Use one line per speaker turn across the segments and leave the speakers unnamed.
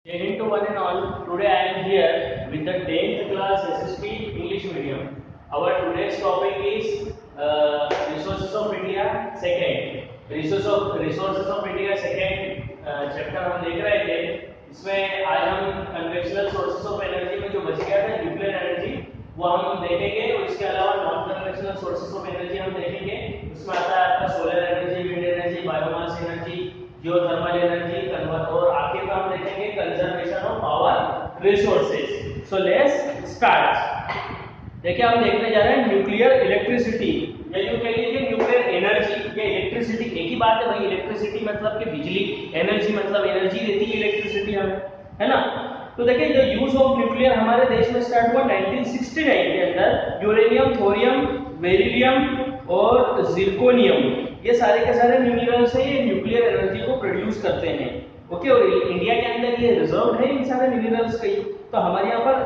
Getting to one and all, today I am here with the 10th class SSP English medium. Our today's topic is resources of India second. Resources of India second chapter हम देख रहे थे. इसमें आज हम conventional sources of energy में जो बच गया था न्यूक्लियर एनर्जी वो हम देखेंगे और इसके अलावा non conventional sources of energy हम देखेंगे. उसमें आता है आपका solar energy, wind energy, biomass energy, geothermal energy, convert और आखिर में हम देखेंगे conservation of power resources. So let's start. देखिए हम देखने जा रहे हैं न्यूक्लियर इलेक्ट्रिसिटी या यूं कह लीजिए न्यूक्लियर एनर्जी या इलेक्ट्रिसिटी. एक ही बात है भाई. इलेक्ट्रिसिटी मतलब कि बिजली, एनर्जी मतलब एनर्जी देती है इलेक्ट्रिसिटी हमें, है ना. तो देखिए जो यूज ऑफ न्यूक्लियर हमारे देश में स्टार्ट हुआ 1969 के अंदर. यूरेनियम, थोरियम, बेरिलियम और जिर्कोनियम ये सारे के सारे मिनरल्स हैं, ये न्यूक्लियर एनर्जी को प्रोड्यूस करते हैं. ओके. और इंडिया के अंदर ये रिजर्व है इन सारे मिनरल्स का. तो हमारे यहाँ पर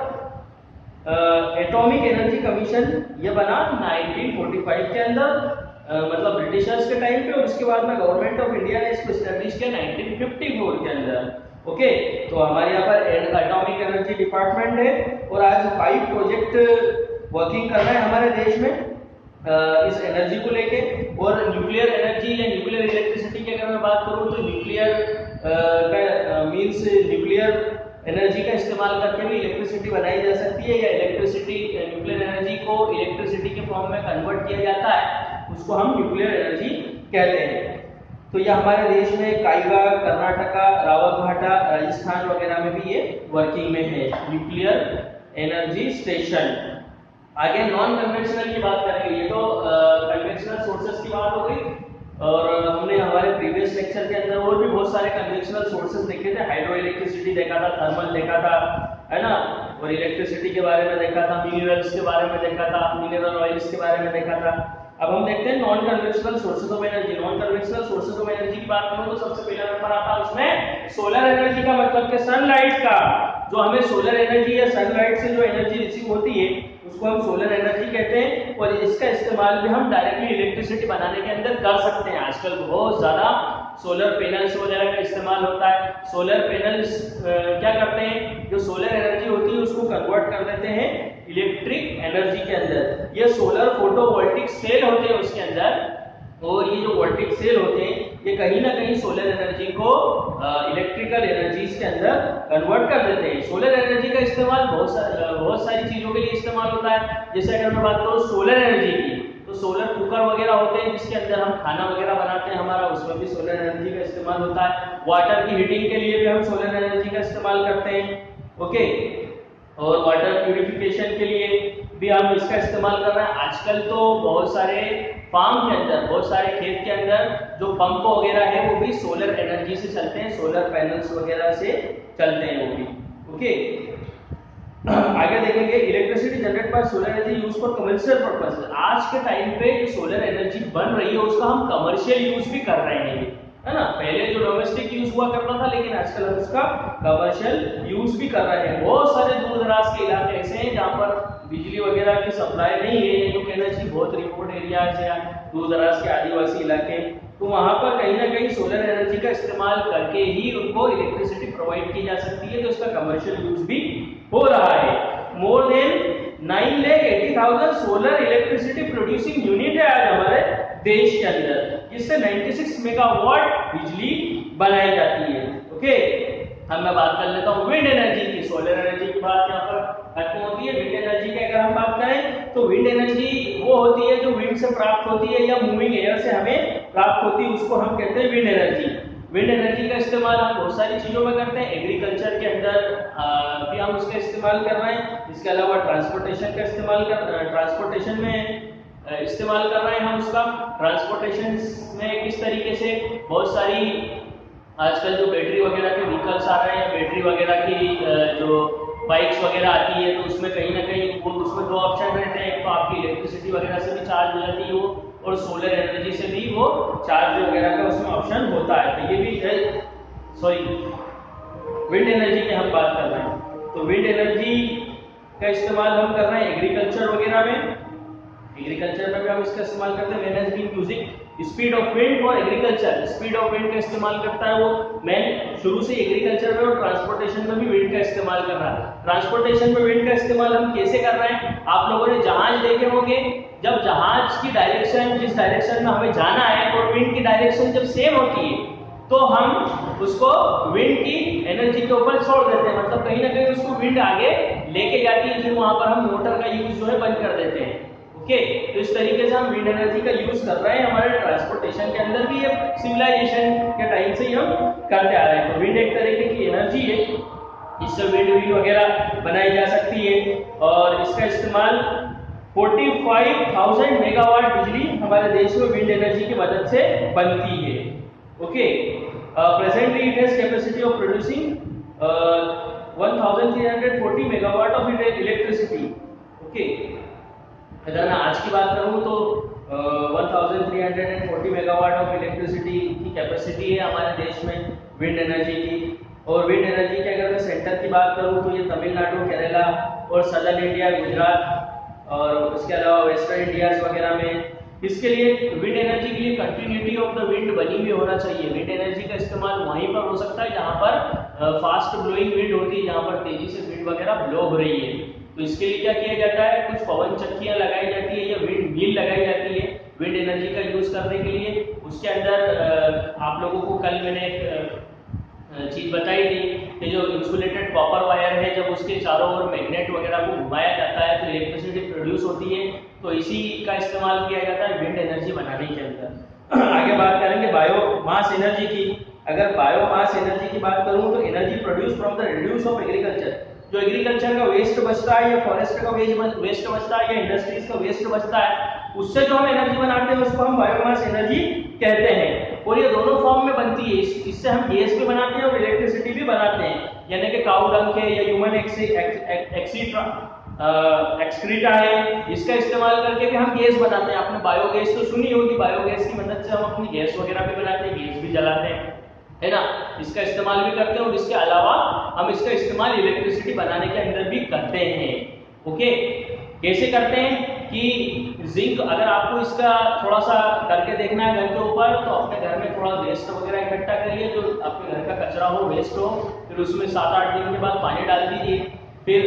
एटॉमिक एनर्जी कमीशन ये बना 1945 के अंदर, मतलब ब्रिटिशर्स के टाइम पे. और उसके बाद में गवर्नमेंट ऑफ इंडिया ने इसको एस्टैब्लिश किया 1954 के अंदर. ओके. तो हमारे यहाँ पर एटॉमिक एनर्जी डिपार्टमेंट है और आज 5 प्रोजेक्ट वर्किंग कर रहे हैं हमारे देश में इस एनर्जी को लेके. और न्यूक्लियर एनर्जी या न्यूक्लियर इलेक्ट्रिसिटी की अगर मैं बात करूं तो न्यूक्लियर का मींस न्यूक्लियर एनर्जी का इस्तेमाल करके भी इलेक्ट्रिसिटी बनाई जा सकती है या इलेक्ट्रिसिटी न्यूक्लियर एनर्जी को इलेक्ट्रिसिटी के फॉर्म में कन्वर्ट किया जाता है, उसको हम न्यूक्लियर एनर्जी कहते हैं. तो यह हमारे देश में काइगा, कर्नाटका, रावतभाटा, राजस्थान वगैरह में भी ये वर्किंग में है न्यूक्लियर एनर्जी स्टेशन. आगे नॉन कन्वेंशनल की बात करेंगे. ये तो कन्वेंशनल सोर्सेस की बात हो गई और हमने हमारे प्रीवियस लेक्चर के अंदर और भी बहुत सारे कन्वेंशनल सोर्सेस देखे थे. हाइड्रो इलेक्ट्रिसिटी देखा था, थर्मल देखा था, है ना. और इलेक्ट्रिसिटी के बारे में देखा था, मिनरल्स के बारे में देखा था, मिनरल ऑयल्स के बारे में देखा था. अब हम देखते हैं non conventional sources of energy. Non conventional sources of energy की बात करूं तो सबसे पहला नंबर आता है उसमें सोलर एनर्जी का, मतलब कि सनलाइट का. जो हमें सोलर एनर्जी या सनलाइट से जो एनर्जी रिसीव होती है उसको हम सोलर एनर्जी कहते हैं. और इसका इस्तेमाल भी हम डायरेक्टली इलेक्ट्रिसिटी बनाने के अंदर कर सकते हैं. आजकल बहुत ज्यादा सोलर पैनल्स वगैरह का इस्तेमाल होता है. सोलर पैनल्स क्या करते हैं, जो सोलर एनर्जी होती है उसको कन्वर्ट कर देते हैं इलेक्ट्रिक एनर्जी के अंदर. ये सोलर फोटोवोल्टिक सेल होते हैं उसके अंदर. और ये जो वोल्टिक सेल होते हैं ये कहीं ना कहीं सोलर एनर्जी को इलेक्ट्रिकल एनर्जीज के अंदर कन्वर्ट कर देते हैं. सोलर एनर्जी का इस्तेमाल बहुत सारी चीजों के लिए इस्तेमाल होता है. जैसे अगर मैं बात करूं सोलर एनर्जी की तो सोलर कुकर वगैरह होते हैं जिसके अंदर हम खाना वगैरह बनाते हैं हमारा, उसमें भी सोलर एनर्जी का इस्तेमाल होता है. वाटर की हीटिंग के लिए भी हम सोलर एनर्जी का इस्तेमाल करते हैं. ओके. और वाटर प्यूरिफिकेशन के लिए भी हम इसका इस्तेमाल कर रहे हैं. आजकल तो बहुत सारे फार्म के अंदर, बहुत सारे खेत के अंदर जो पंप वगैरह है वो भी सोलर एनर्जी से चलते हैं, सोलर पैनल्स वगैरह से चलते हैं वो भी. ओके. आगे देखेंगे electricity generate bye solar energy use for commercial purpose. आज के टाइम पे जो सोलर एनर्जी बन रही है उसका हम कमर्शियल यूज भी कर रहे हैं, है ना. पहले जो डोमेस्टिक यूज हुआ करता था लेकिन आजकल हम उसका कमर्शियल यूज भी कर रहे हैं. बहुत सारे दूर दराज के इलाके ऐसे हैं जहाँ पर बिजली वगैरह की सप्लाई नहीं है, जो कहना चाहिए बहुत रिमोट एरियाज या दूर दराज के आदिवासी इलाके, तो वहां पर कहीं ना कहीं सोलर एनर्जी का इस्तेमाल करके ही उनको इलेक्ट्रिसिटी प्रोवाइड की जा सकती है. तो इसका कमर्शियल यूज भी हो रहा है. More than 9,80,000 solar electricity producing unit है आज हमारे देश के अंदर, जिससे 96 मेगावाट बिजली बनाई जाती है. ओके. अब मैं बात कर लेता हूँ विंड एनर्जी की. सोलर एनर्जी की बात यहाँ पर खत्म होती है. विंड एनर्जी की अगर हम बात करें तो विंड एनर्जी वो होती है जो विंड से प्राप्त होती है या मूविंग एयर से हमें प्राप्त होती है, उसको हम कहते हैं विंड एनर्जी. विंड एनर्जी का इस्तेमाल हम बहुत सारी चीजों में करते हैं. एग्रीकल्चर के अंदर भी हम उसका इस्तेमाल कर रहे हैं. इसके अलावा ट्रांसपोर्टेशन का इस्तेमाल ट्रांसपोर्टेशन में इस्तेमाल कर रहे हैं हम उसका. ट्रांसपोर्टेशन में किस तरीके से बहुत सारी आजकल जो बैटरी वगैरह के व्हीकल्स आ रहे हैं, बैटरी वगैरह की जो बाइक्स वगैरह आती है तो उसमें कहीं ना कहीं वो उसमें 2 ऑप्शन रहते हैं. एक तो आपकी इलेक्ट्रिसिटी वगैरह से भी चार्ज हो जाती है वो, और सोलर एनर्जी से भी वो चार्ज वगैरह का उसमें ऑप्शन होता है. तो ये भी विंड एनर्जी की हम बात कर रहे हैं. तो विंड एनर्जी का इस्तेमाल हम कर रहे हैं एग्रीकल्चर वगैरह में. एग्रीकल्चर में भी हम इसका इस्तेमाल करते हैं. Man has been using speed of wind for agriculture, speed of wind का इस्तेमाल करता है वो। मैं शुरू से एग्रीकल्चर में और ट्रांसपोर्टेशन में भी विंड का इस्तेमाल कर रहा है। ट्रांसपोर्टेशन में विंड का इस्तेमाल हम कैसे कर रहे हैं, आप लोगों ने जहाज देखे होंगे, जब जहाज की डायरेक्शन जिस डायरेक्शन में हमें जाना है और विंड की डायरेक्शन जब सेम होती है तो हम उसको विंड की एनर्जी के ऊपर छोड़ देते हैं, मतलब कहीं ना कहीं उसको विंड आगे लेके जाती है, फिर वहां पर हम मोटर का यूज जो है बंद कर देते हैं। ओके, तो इस तरीके से हम विंड एनर्जी का यूज कर रहे हैं हमारे ट्रांसपोर्टेशन के अंदर भी, ये सिविलाइजेशन के टाइम से ही हम करते आ रहे हैं। तो विंड एक तरीके की एनर्जी है, इससे विंड व्हील वगैरह बनाई जा सकती है और इसका इस्तेमाल 45,000 मेगावाट बिजली हमारे देश में विंड एनर्जी की मदद से बनती है। Okay, presently it has capacity of producing 1340 megawatt of electricity. Okay, अगर मैं आज की बात करूं तो 1340 मेगावाट ऑफ इलेक्ट्रिसिटी की कैपेसिटी है हमारे देश में विंड एनर्जी की। और विंड एनर्जी के अगर मैं सेंटर की बात करूं तो ये तमिलनाडु, केरला और सदर्न इंडिया, गुजरात और उसके अलावा वेस्टर्न इंडिया वगैरह में। इसके लिए विंड एनर्जी के लिए कंटिन्यूटी ऑफ द विंड बनी हुई होना चाहिए। विंड एनर्जी का इस्तेमाल वहीं पर हो सकता है जहां पर फास्ट ब्लोइंग विंड होती है, जहां पर तेजी से विंड वगैरह ब्लो हो रही है। तो इसके लिए क्या किया जाता है, कुछ पवन चक्कियां लगाई जाती है या विंड मिल लगाई जाती है विंड एनर्जी का यूज करने के लिए। उसके अंदर आप लोगों को कल मैंने एक चीज बताई थी कि जो इंसुलेटेड कॉपर वायर है, जब उसके चारों ओर मैग्नेट वगैरह को घुमाया जाता है तो इलेक्ट्रिसिटी प्रोड्यूस होती है। तो इसी का इस्तेमाल किया जाता है विंड एनर्जी बनाने के अंदर। आगे बात करेंगे बायोमास एनर्जी की। अगर बायोमास एनर्जी की बात करूं तो energy produce from the reduce of agriculture, जो एग्रीकल्चर का वेस्ट बचता है या फॉरेस्ट का वेस्ट बचता है या इंडस्ट्रीज का वेस्ट बचता है, उससे जो हम एनर्जी बनाते हैं उसको हम बायोमास एनर्जी कहते हैं। और ये दोनों फॉर्म में बनती है, इससे हम गैस भी बनाते हैं और इलेक्ट्रिसिटी भी बनाते हैं, यानी कि काऊ डंग है या ह्यूमन एक्सक्रीटा है, इसका इस्तेमाल करके भी हम गैस बनाते हैं। आपने बायोगैस तो सुनी होगी, बायोगैस की मदद से हम अपनी गैस वगैरह भी बनाते हैं, गैस भी जलाते हैं, है ना। इसका इस्तेमाल भी करते हैं और इसके अलावा हम इसका इस्तेमाल इलेक्ट्रिसिटी बनाने के अंदर भी करते हैं। ओके, कैसे करते हैं कि जिंक, अगर आपको इसका थोड़ा सा करके देखना है घर के ऊपर, तो अपने घर में थोड़ा वेस्ट वगैरह इकट्ठा करिए, जो आपके घर का कचरा हो, वेस्ट हो, फिर उसमें 7-8 दिन के बाद पानी डाल दीजिए। फिर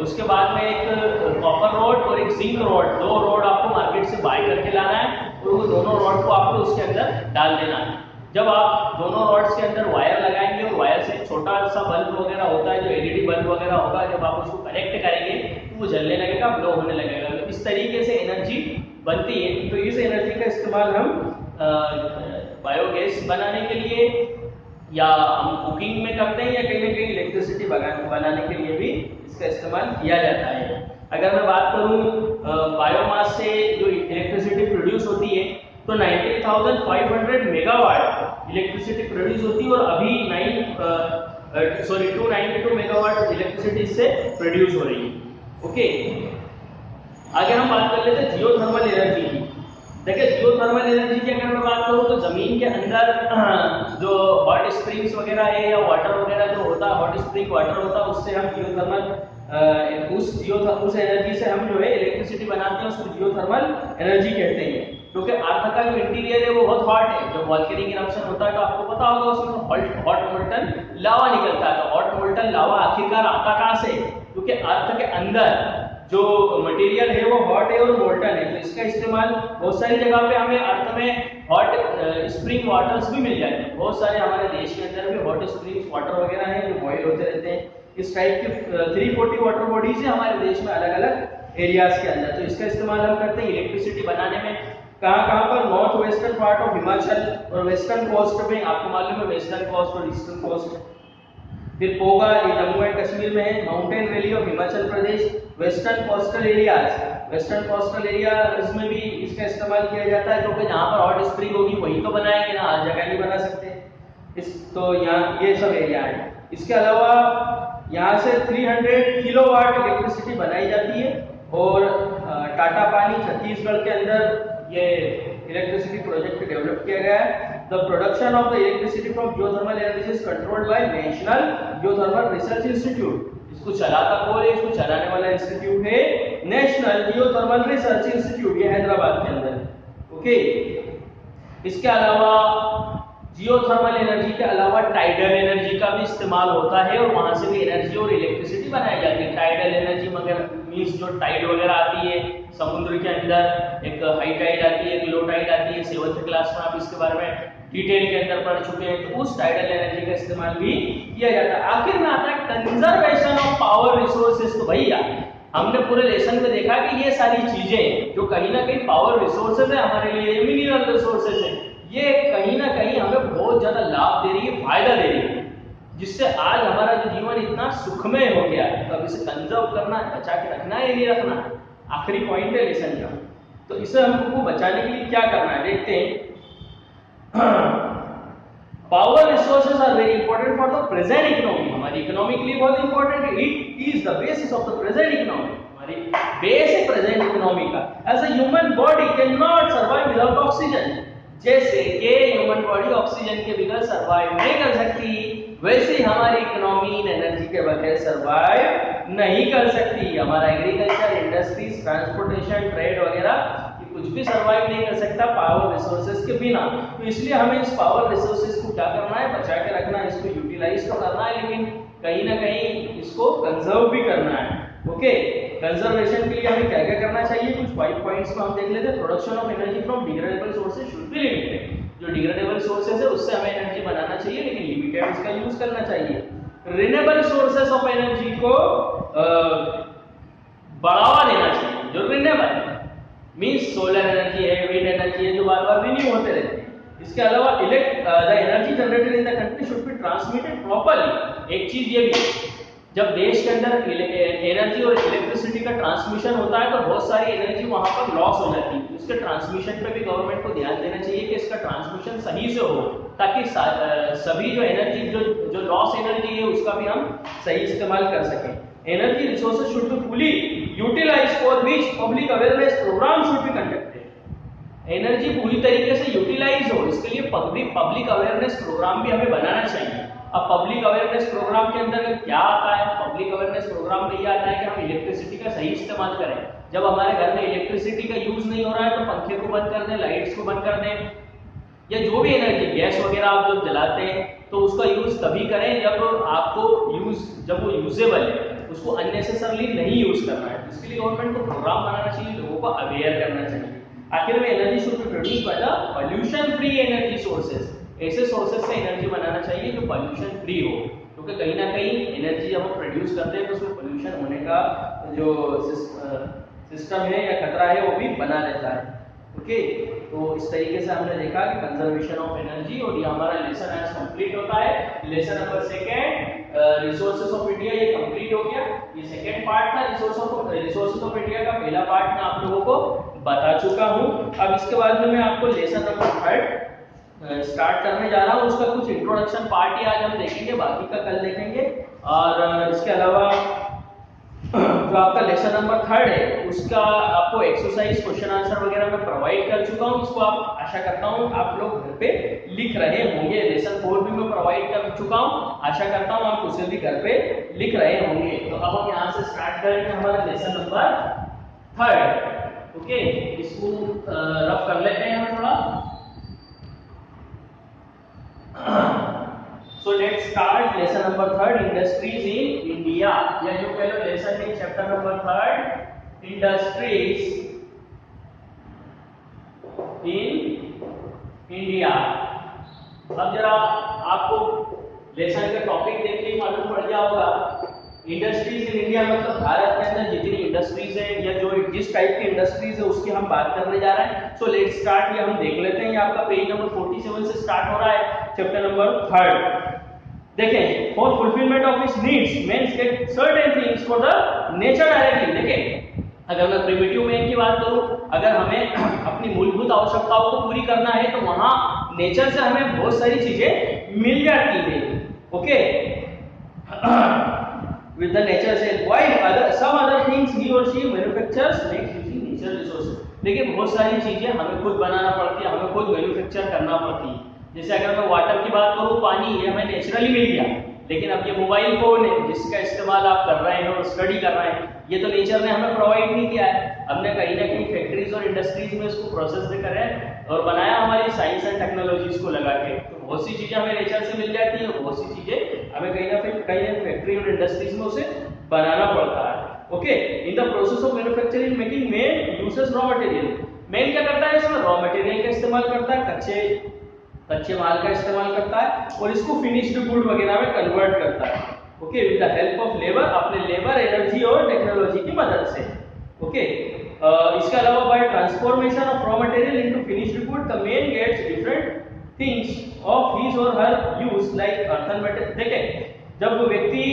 उसके बाद में एक कॉपर रॉड और एक जिंक रॉड, 2 रॉड आपको मार्केट से बाय करके लाना है और वो दोनों रॉड को आपको उसके अंदर डाल देना है। जब आप दोनों रॉड्स के अंदर वायर लगाएंगे और वायर से छोटा सा बल्ब वगैरह होता है जो एलईडी बल्ब वगैरह होगा, जब आप उसको कनेक्ट करेंगे तो वो जलने लगेगा, ब्लो होने लगेगा। तो इस तरीके से एनर्जी बनती है। तो इस एनर्जी का इस्तेमाल हम बायोगैस बनाने के लिए या हम कुकिंग में करते हैं या कहीं ना कहीं इलेक्ट्रिसिटी बनाने के लिए भी इसका इस्तेमाल किया जाता है। अगर मैं बात करूं बायोमास से जो इलेक्ट्रिसिटी प्रोड्यूस होती है तो 19,500 मेगावाट इलेक्ट्रिसिटी प्रोड्यूस होती है और अभी 292 मेगावाट इलेक्ट्रिसिटी इससे प्रोड्यूस हो रही है। ओके, आगे हम बात कर लेते हैं जियोथर्मल एनर्जी की। देखिए, जियोथर्मल एनर्जी की अगर मैं बात करूं तो जमीन के अंदर जो हॉट स्प्रिंग्स वगैरह है या वाटर वगैरह जो होता है, हॉट स्प्रिंग वाटर होता है, उससे हम जियोथर्मल उस एनर्जी से हम जो है इलेक्ट्रिसिटी बनाते हैं, उसको जियोथर्मल एनर्जी कहते हैं। क्योंकि अर्थ का जो इंटीरियर है वो बहुत हॉट है। जब वॉल्केनिक इरप्शन होता है तो आपको पता होगा उसमें हॉट मोल्टन लावा निकलता है। तो हॉट मोल्टन लावा आखिरकार आता कहां से? क्योंकि अर्थ के अंदर जो मटेरियल है वो हॉट है और मोल्टन है। तो इसका इस्तेमाल बहुत सारी जगह पे हमें अर्थ में हॉट स्प्रिंग वाटर्स भी मिल जाते हैं। बहुत सारे हमारे देश के अंदर भी हॉट स्प्रिंग वाटर वगैरह हैं जो बॉयल होते रहते हैं। इस टाइप के 340 वाटर बॉडीज है हमारे देश में अलग अलग एरियाज के अंदर। तो इसका इस्तेमाल हम करते हैं इलेक्ट्रिसिटी बनाने में। कहां पर? North western part of Himachal और वेस्टर्न कोस्ट में। आपको मालूम है वेस्टर्न कोस्ट और ईस्टर्न कोस्ट। फिर पोगा ये जम्मू एंड कश्मीर में है। Mountain valley of Himachal Pradesh. Western coastal areas, western coastal area इसमें भी इसका इस्तेमाल किया जाता है क्योंकि जहां पर हॉट स्प्रिंग होगी वही तो बनाएंगे ना, हर जगह नहीं बना सकते। तो यहाँ ये सब एरिया है। इसके अलावा यहाँ से 300 किलोवाट इलेक्ट्रिसिटी बनाई जाती है और टाटा पानी छत्तीसगढ़ के अंदर ये इलेक्ट्रिसिटी प्रोजेक्ट डेवलप किया गया है। The production of the electricity from geothermal energy is controlled by national geothermal research institute. इसको चलाता कौन है? इसको चलाने वाला इंस्टीट्यूट है नेशनल जियोथर्मल रिसर्च इंस्टीट्यूट, ये हैदराबाद के अंदर। ओके, इसके अलावा जियोथर्मल एनर्जी के अलावा टाइडल एनर्जी का भी इस्तेमाल होता है और वहां से भी एनर्जी और इलेक्ट्रिसिटी बनाई जाती है। टाइडल एनर्जी मगर मींस जो टाइड वगैरह आती है समुद्र के अंदर, एक हाई टाइड आती है, एक लो टाइड आती है। 7th क्लास में आप इसके बारे में डिटेल के अंदर पढ़ चुके हैं। तो उस टाइडल एनर्जी का इस्तेमाल भी किया जाता है। आखिर में आता है कंजर्वेशन ऑफ पावर रिसोर्सेज। तो भैया हमने पूरे लेसन में देखा कि ये सारी चीजें जो कहीं ना कहीं पावर रिसोर्सेज है हमारे लिए, मिनरल रिसोर्सेज है, ये कहीं ना कहीं हमें बहुत ज्यादा लाभ दे रही है, फायदा दे रही है, जिससे आज हमारा जो जीवन इतना सुखमय हो गया है। तो अब इसे कंजर्व करना है, बचा के रखना है या नहीं रखना है, आखिरी पॉइंट है लेसन का। तो इसे हमको बचाने के लिए क्या करना है देखते हैं। Power resources are very important for the present economy. हमारी इकोनॉमी के लिए बहुत इंपॉर्टेंट है। It is the basis of the present economy. हमारी बेस है प्रेजेंट इकोनॉमी का। As a human body can not survive without oxygen. जैसे कि ह्यूमन बॉडी ऑक्सीजन के बगैर सर्वाइव नहीं कर सकती, वैसे हमारी इकोनॉमी इन एनर्जी के बगैर सर्वाइव नहीं कर सकती। हमारा एग्रीकल्चर, इंडस्ट्रीज, ट्रांसपोर्टेशन, ट्रेड वगैरह कुछ भी सर्वाइव नहीं कर सकता पावर रिसोर्सेज के बिना। तो इसलिए हमें इस पावर रिसोर्सेज को क्या करना है, बचा के रखना है, इसको यूटिलाइज तो करना है, लेकिन कहीं ना कहीं इसको कंजर्व भी करना है। ओके, कंजर्वेशन के लिए हमें क्या क्या करना चाहिए, कुछ 5 पॉइंट्स को हम देख लेते हैं। Production of energy from degradable sources should be limited. जो डिग्रेडेबल सोर्सेज है उससे हमें एनर्जी बनाना चाहिए, लेकिन लिमिटेड इसका यूज करना चाहिए। रिन्यूएबल सोर्सेज ऑफ एनर्जी को बढ़ावा देना चाहिए। जो रिन्यूएबल मींस सोलर एनर्जी है, विंड एनर्जी है, जो बार-बार रिन्यू होते रहते हैं। इसके अलावा the energy generated in the country should be transmitted properly. एक चीज ये भी, जब देश के अंदर एनर्जी और इलेक्ट्रिसिटी का ट्रांसमिशन होता है तो बहुत सारी एनर्जी वहां पर लॉस हो जाती है। इसके ट्रांसमिशन पे भी गवर्नमेंट को ध्यान देना चाहिए कि इसका ट्रांसमिशन सही से हो, ताकि सभी जो एनर्जी जो लॉस एनर्जी है उसका भी हम सही इस्तेमाल कर सकें। Energy resources should be fully utilised for which public awareness programme should be conducted. Energy पूरी तरीके से यूटिलाइज हो, इसके लिए पब्लिक अवेयरनेस प्रोग्राम भी हमें बनाना चाहिए। अब पब्लिक अवेयरनेस प्रोग्राम के अंदर क्या आता है, पब्लिक अवेयरनेस प्रोग्राम में ये आता है कि हम इलेक्ट्रिसिटी का सही इस्तेमाल करें। जब हमारे घर में इलेक्ट्रिसिटी का यूज नहीं हो रहा है तो पंखे को बंद कर दें, लाइट्स को बंद कर दें, या जो भी एनर्जी गैस वगैरह आप जो जलाते हैं तो उसका यूज तभी करें जब वो यूजेबल है, उसको अननेसेसरली नहीं यूज करना है। इसके लिए गवर्नमेंट को प्रोग्राम बनाना चाहिए, लोगों को अवेयर करना चाहिए। आखिर में energy should be produce by the pollution free energy sources. ऐसे सोर्सेज से एनर्जी बनाना चाहिए जो पॉल्यूशन फ्री हो, क्योंकि कहीं ना कहीं एनर्जी जब हम प्रोड्यूस करते हैं तो उसमें पॉल्यूशन होने का जो सिस्टम है या खतरा है वो भी बना रहता है। ओके, तो इस तरीके से हमने देखा कि कंजर्वेशन ऑफ एनर्जी, और ये हमारा लेसन आज कंप्लीट होता है। Lesson number 2 resources of India ये कंप्लीट हो गया। ये सेकंड पार्ट था रिसोर्सेज ऑफ इंडिया का। पहला पार्ट मैं आप लोगों को बता चुका हूं। अब इसके बाद में मैं आपको लेसन नंबर 3 स्टार्ट करने जा रहा हूं। उसका कुछ इंट्रोडक्शन पार्ट ही आज हम देखेंगे, बाकी का कल देखेंगे। और इसके अलावा जो आपका लेसन नंबर 3 है उसका आपको एक्सरसाइज, क्वेश्चन आंसर वगैरह मैं प्रोवाइड कर चुका हूं। इसको आप आशा करता हूं आप लोग घर पे लिख रहे होंगे। लेसन 4 भी मैं प्रोवाइड कर चुका हूं, आशा करता हूं आप उसे भी घर पे लिख रहे होंगे। तो अब हम यहां से स्टार्ट करेंगे हमारा लेसन नंबर 3। ओके, इसको रफ कर लेते हैं हम थोड़ा। So let's start lesson number 3, industries in India। या जो कह लो लेसन है chapter number 3, industries in India. अब जरा आपको लेसन का टॉपिक देख के मालूम पड़ गया होगा। इंडस्ट्रीज इन इंडिया मतलब भारत के अंदर जितनी इंडस्ट्रीज है या जो जिस टाइप की इंडस्ट्रीज है उसकी हम बात करने जा रहे हैं। सो लेट्स स्टार्ट, ये हम देख लेते हैं। ये आपका पेज नंबर 47 से स्टार्ट हो रहा है, चैप्टर नंबर 3। देखें, for fulfilment of his needs men's gets certain things for the nature directly. देखें, अगर मैं प्रिमिटिव मैन की बात करूं, अगर हमें अपनी मूलभूत आवश्यकताओं को पूरी करना है तो वहां नेचर से हमें बहुत सारी चीजें मिल जाती है। Okay, with the nature's help, while some other things he or she manufactures makes using natural resources। देखिए, बहुत सारी चीजें हमें खुद बनाना पड़ती है, हमें खुद मैन्युफैक्चर करना पड़ती है। जैसे अगर मैं वाटर की बात करूं, पानी ये हमें नेचुरली मिल गया, लेकिन अब ये मोबाइल फोन है जिसका इस्तेमाल आप कर रहे हैं और स्टडी कर रहे हैं, ये तो नेचर ने हमें प्रोवाइड नहीं किया है। हमने कहीं ना कहीं फैक्ट्रीज और इंडस्ट्रीज में इसको प्रोसेस भी करें और बनाया हमारी साइंस एंड टेक्नोलॉजीज को लगा के। तो बहुत सी चीजें हमें नेचर से मिल जाती है, बहुत सी चीजें हमें कहीं ना फैक्ट्री और इंडस्ट्रीज में उसे बनाना पड़ता है। Okay, in the process of manufacturing making man uses raw material. Man क्या करता है, इसमें रॉ मटेरियल का इस्तेमाल करता है, कच्चे माल का इस्तेमाल करता है और इसको फिनिश्ड गुड वगैरह में कन्वर्ट करता है। Okay, with the help of labour, अपने लेबर, एनर्जी और टेक्नोलॉजी की मदद से। ओके, इसके अलावा by transformation of raw material into finished good the man gets different things of his और her use like earthen material. देखें, जब वो व्यक्ति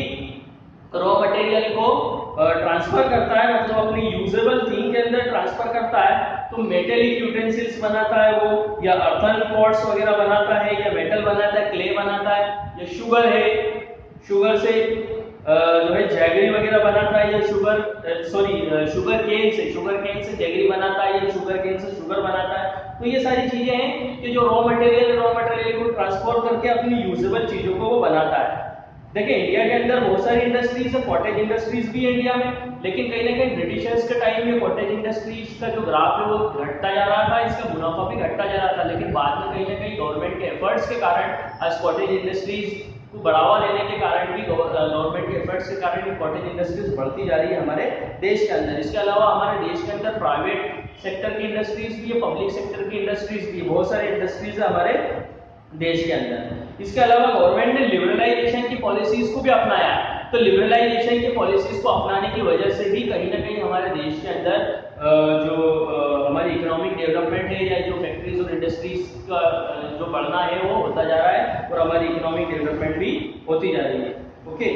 रॉ मटेरियल को ट्रांसफर करता है, मतलब अपनी यूजेबल थिंग के अंदर ट्रांसफर करता है, तो मेटेलिक यूटेंसिल्स बनाता है वो, या अर्थन पॉट्स वगैरह बनाता है, या मेटल बनाता है, क्ले बनाता है, या शुगर है, शुगर से जो है जैगरी वगैरह बनाता है, या शुगर केन से जैगरी बनाता है, या शुगर केन से शुगर बनाता है। तो ये सारी चीजें हैं कि जो रॉ मटेरियल को ट्रांसफॉर्म करके अपनी यूजेबल चीजों को वो बनाता है। देखिए, इंडिया के अंदर बहुत सारी इंडस्ट्रीज है, कॉटेज इंडस्ट्रीज भी है इंडिया में, लेकिन कहीं ना कहीं ब्रिटिशर्स के टाइम में कॉटेज इंडस्ट्रीज का जो ग्राफ है वो घटता जा रहा था, इसका मुनाफा भी घटता जा रहा था। लेकिन बाद में कहीं ना कहीं गवर्नमेंट के एफर्ट्स के कारण आज कॉटेज इंडस्ट्रीज को बढ़ावा देने के कारण भी, गवर्नमेंट के एफर्ट्स के कारण ये कॉटेज इंडस्ट्रीज बढ़ती जा रही है हमारे देश के अंदर। इसके अलावा हमारे देश के अंदर प्राइवेट सेक्टर की इंडस्ट्रीज भी है, पब्लिक सेक्टर की इंडस्ट्रीज भी है, बहुत सारी इंडस्ट्रीज है हमारे देश के अंदर। इसके अलावा गवर्नमेंट ने लिबरलाइजेशन की पॉलिसीज को भी अपनाया। तो लिबरलाइजेशन की पॉलिसीज को अपनाने की वजह से भी कहीं ना कहीं हमारे देश के अंदर जो हमारी इकोनॉमिक डेवलपमेंट है, या जो फैक्ट्रीज और इंडस्ट्रीज का जो बढ़ना है वो होता जा रहा है, और हमारी इकोनॉमिक डेवलपमेंट भी होती जा रही है। ओके,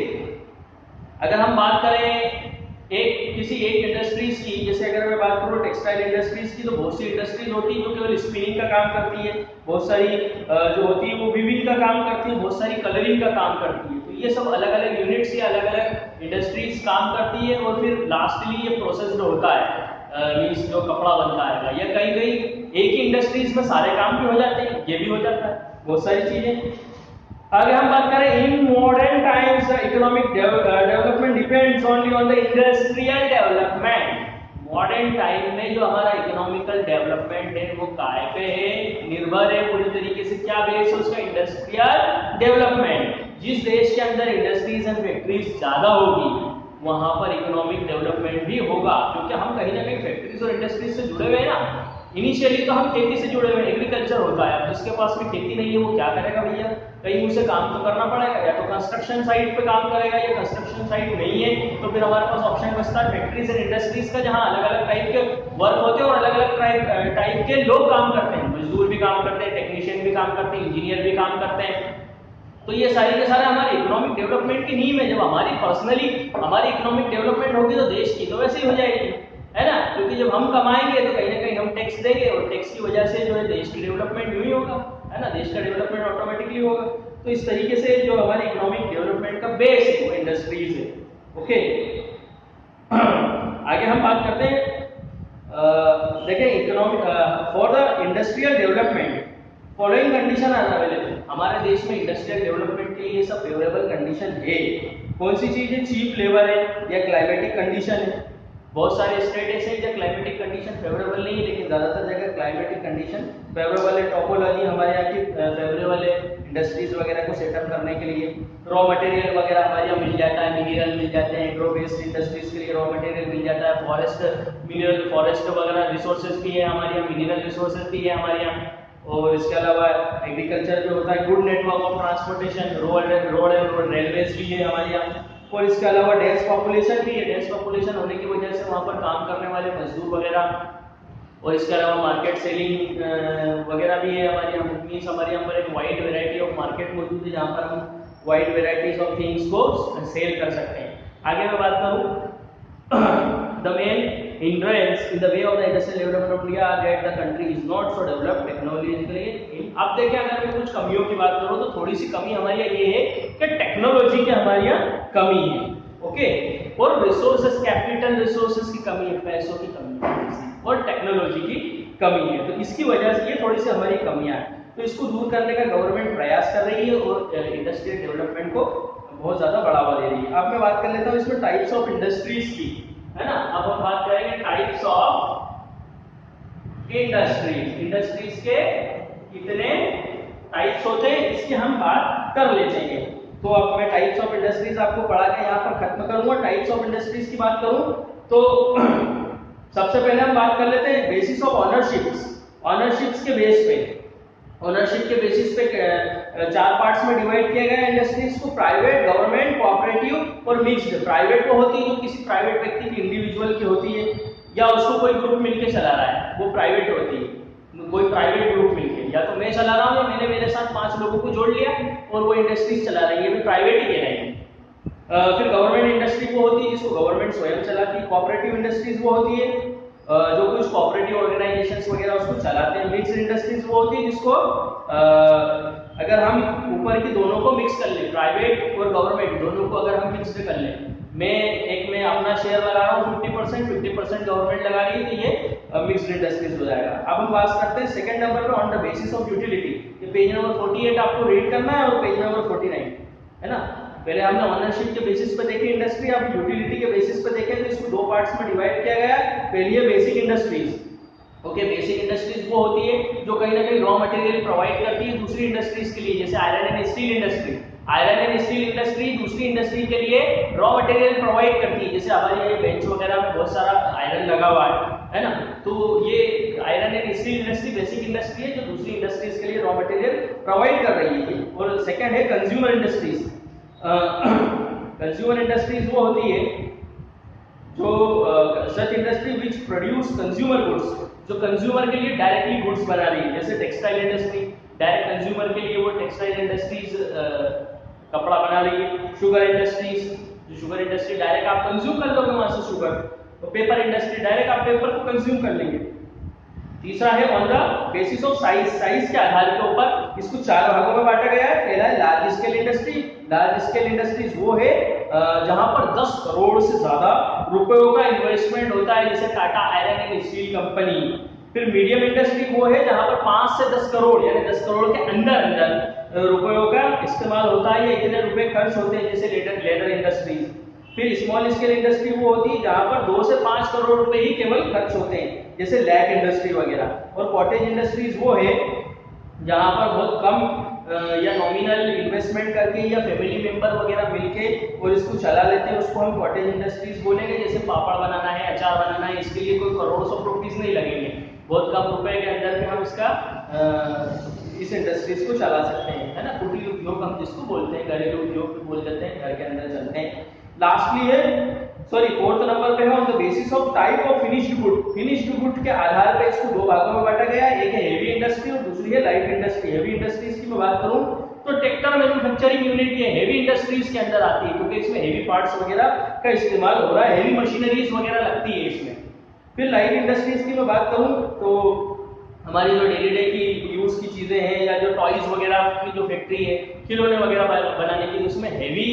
अगर हम बात करें किसी एक इंडस्ट्रीज की, जैसे अगर मैं बात करूं टेक्सटाइल इंडस्ट्रीज की, तो बहुत सी इंडस्ट्रीज होती है जो केवल स्पिनिंग का काम करती है, बहुत सारी जो होती है वो वीविंग का काम करती है, बहुत सारी कलरिंग का काम करती है। तो ये सब अलग अलग यूनिट्स या अलग अलग इंडस्ट्रीज काम करती है, और फिर लास्टली ये प्रोसेस्ड होता है, मींस जो कपड़ा बनता है। या कहीं कहीं एक ही इंडस्ट्रीज में सारे काम भी हो जाते हैं, ये भी हो जाता है, बहुत सारी चीजें। आगे हम बात करें, in modern times economic development depends only on the industrial development. Modern time में जो हमारा इकोनॉमिकल डेवलपमेंट है वो काय पे है, निर्भर है पूरी तरीके से, क्या बेस है उसका, इंडस्ट्रियल डेवलपमेंट। जिस देश के अंदर इंडस्ट्रीज एंड फैक्ट्रीज ज्यादा होगी वहां पर इकोनॉमिक डेवलपमेंट भी होगा, क्योंकि हम कहीं ना कहीं फैक्ट्रीज और इंडस्ट्रीज से जुड़े हुए हैं ना। इनिशियली तो हम खेती से जुड़े हुए हैं, एग्रीकल्चर होता है। अब जिसके पास में खेती नहीं है वो क्या करेगा भैया, कहीं उसे काम तो करना पड़ेगा, या तो कंस्ट्रक्शन साइट पे काम करेगा, या कंस्ट्रक्शन साइट नहीं है तो फिर हमारे पास ऑप्शन बचता है फैक्ट्रीज एंड इंडस्ट्रीज का, जहां अलग अलग टाइप के वर्क होते हैं और अलग अलग टाइप के लोग काम करते हैं, मजदूर भी काम करते हैं, टेक्नीशियन भी काम करते हैं, इंजीनियर भी काम करते हैं। तो ये सारे के सारे हमारे इकोनॉमिक डेवलपमेंट की नींव है। जब हमारी पर्सनली हमारी इकोनॉमिक डेवलपमेंट होगी तो देश की तो वैसे ही हो जाएगी, है ना, क्योंकि जब हम कमाएंगे तो कहीं ना कहीं हम टैक्स देंगे, और टैक्स की वजह से जो है देश की डेवलपमेंट यूं ही होगा, है ना, देश का डेवलपमेंट ऑटोमेटिकली होगा। तो इस तरीके से जो हमारी इकोनॉमिक डेवलपमेंट का बेस है वो इंडस्ट्रीज है। ओके, आगे हम बात करते हैं, देखें, economic for the industrial development following condition are available. हमारे देश में इंडस्ट्रियल डेवलपमेंट के लिए सब फेवरेबल कंडीशन है। कौन सी चीज है, चीप लेबर है, या क्लाइमेटिक कंडीशन है। बहुत सारे स्टेट ऐसे हैं जहाँ क्लाइमेटिक कंडीशन फेवरेबल नहीं है, लेकिन ज्यादातर जगह क्लाइमेटिक कंडीशन फेवरेबल है। टोपोलॉजी हमारे यहाँ की फेवरेबल है इंडस्ट्रीज वगैरह को सेटअप करने के लिए। रॉ मटेरियल वगैरह हमारे यहाँ मिल जाता है, मिनरल मिल जाते हैं, एग्रो बेस्ड इंडस्ट्रीज के लिए रॉ मटेरियल मिल जाता है, फॉरेस्ट वगैरह रिसोर्सेज भी है हमारे यहाँ, मिनरल रिसोर्सेज भी है हमारे यहाँ। और इसके अलावा एग्रीकल्चर जो होता है, good network of transportation, road and railways भी है हमारे यहाँ। और इसके अलावा डेंस पॉपुलेशन भी है, डेंस पॉपुलेशन होने की वजह से वहाँ पर काम करने वाले मजदूर वगैरह, और इसके अलावा मार्केट सेलिंग वगैरह भी है हमारे यहाँ। मीन्स हमारे यहाँ पर एक वाइड वेराइटी ऑफ मार्केट मौजूद है जहाँ पर हम वाइड वेराइटीज ऑफ थिंग्स को सेल कर सकते हैं। आगे मैं बात करूँ, the main hindrance in the way of the industrial development of India are that the country is not so developed technologically. अब देखिए, अगर मैं कुछ कमियों की बात करूँ तो थोड़ी सी कमी हमारी ये है कि टेक्नोलॉजी की हमारे यहाँ कमी है। ओके, और रिसोर्सेज, कैपिटल रिसोर्सेज की कमी है, पैसों की कमी है, और टेक्नोलॉजी की कमी है। तो इसकी वजह से ये थोड़ी सी हमारी कमियां हैं, तो इसको दूर करने का गवर्नमेंट प्रयास कर रही है और इंडस्ट्रियल डेवलपमेंट को बहुत ज्यादा बढ़ावा दे रही है। अब मैं बात कर लेता हूँ इसमें टाइप्स ऑफ इंडस्ट्रीज की, है ना। अब हम बात करेंगे टाइप्स ऑफ इंडस्ट्रीज। इंडस्ट्रीज के कितने टाइप्स होते हैं इसकी हम बात कर लेते हैं। तो अब मैं टाइप्स ऑफ इंडस्ट्रीज आपको पढ़ा के यहाँ पर खत्म करूंगा। टाइप्स ऑफ इंडस्ट्रीज की बात करूं तो सबसे पहले हम बात कर लेते हैं बेसिस ऑफ ऑनरशिप्स। ऑनरशिप्स के बेस पे, ओनरशिप के बेसिस पे चार पार्ट्स में डिवाइड किया गया है इंडस्ट्रीज को, प्राइवेट, गवर्नमेंट, कोऑपरेटिव और मिक्स्ड। प्राइवेट वो होती है जो किसी प्राइवेट व्यक्ति की, इंडिविजुअल की होती है, या उसको कोई ग्रुप मिलके चला रहा है, वो प्राइवेट होती है। कोई प्राइवेट ग्रुप मिलके, या तो मैं चला रहा हूँ या मैंने मेरे साथ 5 लोगों को जोड़ लिया और वो इंडस्ट्रीज चला रही है, ये भी प्राइवेट ही कहलाएगी। फिर गवर्नमेंट इंडस्ट्री वो होती है जिसको गवर्नमेंट स्वयं चलाती है। कोऑपरेटिव इंडस्ट्रीज वो होती है जो कुछ कोऑपरेटिव ऑर्गेनाइजेशंस वगैरह उसको चलाते हैं। मिक्स्ड इंडस्ट्रीज वो होती है जिसको अगर हम ऊपर की दोनों को मिक्स कर ले, प्राइवेट और गवर्नमेंट दोनों को अगर हम मिक्स कर ले, मैं अपना शेयर लगा रहा हूँ 50% गवर्नमेंट लगा रही है, तो ये मिक्स्ड इंडस्ट्रीज हो जाएगा। अब हम बात करते हैं सेकंड नंबर पे, on the basis of utility. ये पेज नंबर 48 आपको रीड करना है और पेज नंबर 49 है ना। पहले हमने ओनरशिप के बेसिस पे देखी इंडस्ट्री, अब यूटिलिटी के बेसिस पे देखें तो इसको 2 पार्ट्स में डिवाइड किया गया है। पहली है basic industries. Okay, basic industries वो होती है जो कहीं ना कहीं रॉ मटेरियल प्रोवाइड करती है दूसरी इंडस्ट्रीज के लिए, जैसे iron and steel industry. Iron and steel industry दूसरी इंडस्ट्री के लिए रॉ मटेरियल प्रोवाइड करती है, जैसे हमारे ये बेंच वगैरह में बहुत सारा आयरन लगा हुआ है ना। तो ये iron and steel industry basic industry है जो दूसरी इंडस्ट्रीज के लिए रॉ मटेरियल प्रोवाइड कर रही है। और सेकंड है कंज्यूमर इंडस्ट्रीज। कंज्यूमर इंडस्ट्रीज वो होती है जो such industry which produce consumer goods, जो कंज्यूमर के लिए डायरेक्टली गुड्स बना रही है, जैसे टेक्सटाइल इंडस्ट्री डायरेक्ट कंज्यूमर के लिए वो टेक्सटाइल इंडस्ट्रीज कपड़ा बना रही है। शुगर इंडस्ट्रीज, जो शुगर इंडस्ट्री डायरेक्ट आप कंज्यूम कर लोगे वहां से शुगर। तो पेपर इंडस्ट्री डायरेक्ट आप पेपर को कंज्यूम कर लेंगे। तीसरा है on the basis of size. Size के आधार के ऊपर इसको 4 भागों में बांटा गया है। पहला है large scale industry. Large scale industries वो है जहां पर 10 करोड़ से ज्यादा रुपयों का इन्वेस्टमेंट होता है, जैसे Tata iron and steel company. फिर मीडियम इंडस्ट्री वो है जहां पर 5 से 10 करोड़ यानी 10 करोड़ के अंदर रुपयों का इस्तेमाल होता है, या इतने रुपए खर्च होते हैं, जैसे लेदर इंडस्ट्रीज। फिर स्मॉल स्केल इंडस्ट्री वो होती है जहां पर 2 से 5 करोड़ रुपए ही केवल खर्च होते हैं, जैसे लैक इंडस्ट्री वगैरह। और कॉटेज इंडस्ट्रीज वो है जहां पर बहुत कम या नॉमिनल इन्वेस्टमेंट करके या फैमिली मेंबर वगैरह मिलके और इसको चला लेते हैं, उसको हम कॉटेज इंडस्ट्रीज बोलेंगे। जैसे पापड़ बनाना है, अचार बनाना है, इसके लिए कोई करोड़ ऑफ रुपीस नहीं लगेंगे, बहुत कम रुपए के अंदर में हम इसका इस इंडस्ट्रीज को चला सकते हैं, है ना। कुटीर उद्योग हम जिसको बोलते हैं, घरेलू उद्योग भी बोल देते हैं, घर के अंदर चलते हैं। लास्टली है फोर्थ नंबर पे है on the basis of type of finished good. Finished good के आधार पे इसको 2 भागों में बांटा गया है। एक है हेवी इंडस्ट्री और दूसरी है लाइट इंडस्ट्री। हेवी इंडस्ट्रीज की मैं बात करूं तो ट्रैक्टर मैन्युफैक्चरिंग यूनिट ये हेवी इंडस्ट्रीज के अंदर आती है, क्योंकि इसमें हेवी पार्ट्स वगैरह का इस्तेमाल हो रहा है, हेवी मशीनरीज वगैरह लगती है इसमें। फिर लाइट इंडस्ट्रीज की मैं बात करूं तो हमारी जो डेली डे की यूज की चीजें हैं, या जो टॉयज वगैरह की जो फैक्ट्री है, खिलौने वगैरह बनाने की, उसमें हेवी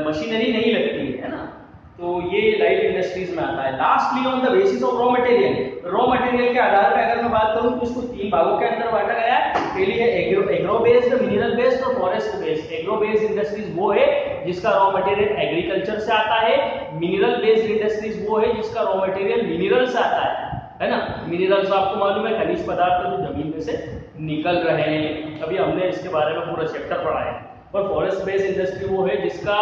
मशीनरी नहीं लगती है ना। तो ये लाइट इंडस्ट्रीज में आता है। Lastly on the basis of raw material. Raw material के आधार पर अगर मैं बात करूं तो इसको 3 भागों के अंदर बांटा गया है। पहली है एग्रो बेस्ड, मिनरल बेस्ड और forest based. Agro based industries वो है जिसका रॉ मटेरियल एग्रीकल्चर से आता है। मिनरल बेस्ड इंडस्ट्रीज वो है जिसका रॉ मटेरियल मिनरल से आता है ना। मिनरल्स आपको मालूम है खनिज पदार्थ जो जमीन में से निकल रहे हैं, अभी हमने इसके बारे में पूरा चैप्टर पढ़ा है। और फॉरेस्ट बेस्ड इंडस्ट्री वो है जिसका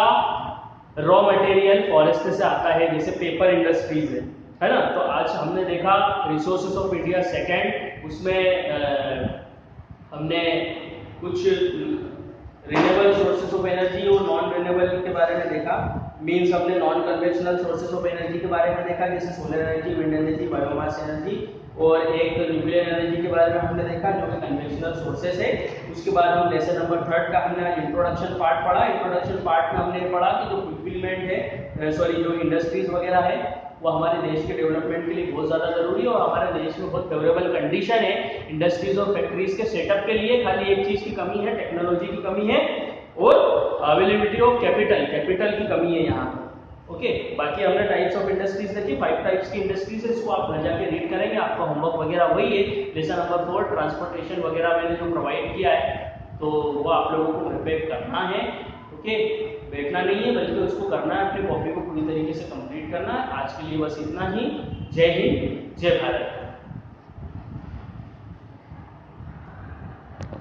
रॉ मटेरियल फॉरेस्ट से आता है, जैसे पेपर इंडस्ट्रीज है ना। तो आज हमने देखा रिसोर्सेज ऑफ इंडिया सेकंड, उसमें हमने कुछ रिन्यूएबल सोर्सेज ऑफ एनर्जी और नॉन रिन्यूएबल के बारे में देखा। मींस हमने non conventional sources of energy के बारे में देखा, जैसे solar energy, wind energy, biomass energy, और एक न्यूक्लियर एनर्जी के बारे में हमने देखा जो कि कन्वेंशनल सोर्सेज है। उसके बाद हम लेसन नंबर 3 का हमने इंट्रोडक्शन पार्ट पढ़ा। इंट्रोडक्शन पार्ट में हमने पढ़ा कि जो फुलफिलमेंट है जो इंडस्ट्रीज वगैरह है वो हमारे देश के डेवलपमेंट के लिए बहुत ज़्यादा जरूरी है, और हमारे देश में बहुत फेवरेबल कंडीशन है इंडस्ट्रीज और फैक्ट्रीज के सेटअप के लिए। खाली एक चीज़ की कमी है, टेक्नोलॉजी की कमी है और अवेलेबिलिटी ऑफ कैपिटल की कमी है यहाँ पर। ओके, बाकी हमने टाइप्स ऑफ इंडस्ट्रीज देखी, 5 टाइप्स की इंडस्ट्रीज है, इसको आप घर जाके रीड करेंगे। आपका होमवर्क वगैरह वही है। लेसन नंबर 4 ट्रांसपोर्टेशन वगैरह मैंने जो प्रोवाइड किया है तो वो आप लोगों को घर पे करना है। ओके, बैठना नहीं है बल्कि उसको करना है, अपनी कॉपी को पूरी तरीके से कंप्लीट करना है। आज के लिए बस इतना ही। जय हिंद, जय भारत।